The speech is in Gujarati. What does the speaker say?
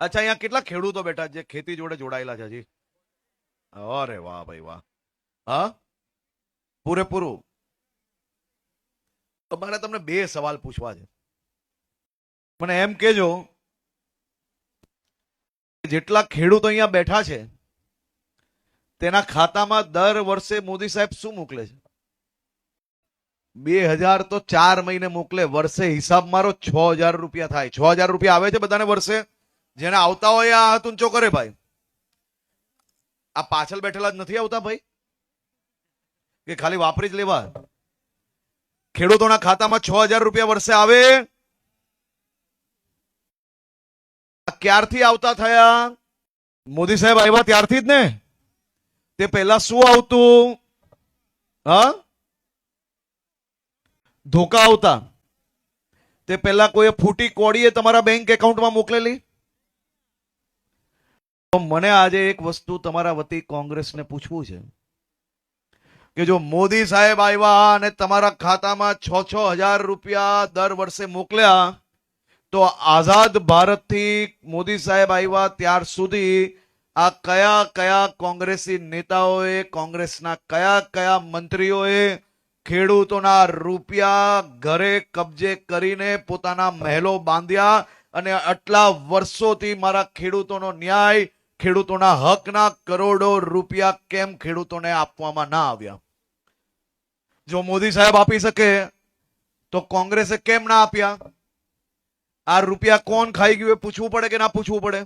અચ્છા, અહીંયા કેટલા ખેડૂતો બેઠા છે જે ખેતી જોડે જોડાયેલા છે હજી? અરે વાહ ભાઈ વાહ. હા, પૂરેપૂરું. તો મારે તમને બે સવાલ પૂછવા છે. મને એમ કેજો, જેટલા ખેડૂતો અહીંયા બેઠા છે તેના ખાતામાં દર વર્ષે મોદી સાહેબ શું મોકલે છે? 2000 તો 4 મહિને મોકલે. વર્ષે હિસાબ મારો 6000 રૂપિયા થાય. 6000 રૂપિયા આવે છે બધાને વર્ષે? જેને આવતા હોય આ હાથ ઊંચો કરે ભાઈ. આ પાછળ બેઠેલા જ નથી આવતા ભાઈ, કે ખાલી વાપરી જ લેવા? ખેડૂતોના ખાતામાં 6000 રૂપિયા વર્ષે આવે. ક્યારથી આવતા થયા? મોદી સાહેબ આવ્યા ત્યારથી જ ને. તે પહેલા શું આવતું? હા, ધોકા આવતા. તે પહેલા કોઈ ફૂટી કોડીએ તમારા બેંક એકાઉન્ટમાં મોકલેલી? તો મને આજે એક વસ્તુ તમારા વતી કોંગ્રેસને પૂછવું છે કે જો મોદી સાહેબ આવ્યા અને તમારા ખાતામાં 6,000 રૂપિયા દર વર્ષે મોકલ્યા, તો આઝાદ ભારતથી મોદી સાહેબ આવ્યા ત્યાર સુધી આ કયા કયા કોંગ્રેસી નેતાઓએ, કોંગ્રેસના કયા કયા મંત્રીઓએ ખેડૂતોના રૂપિયા ઘરે કબજે કરીને પોતાના મહેલો બાંધ્યા અને આટલા વર્ષોથી મારા ખેડૂતોનો ન્યાય, ખેડૂતોના હકના કરોડો રૂપિયા કેમ ખેડૂતોને આપવામાં ના આવ્યા? જો મોદી સાહેબ આપી શકે તો કોંગ્રેસે કેમ ના આપ્યા? આ રૂપિયા કોણ ખાઈ ગયું એ પૂછવું પડે કે ના પૂછવું પડે?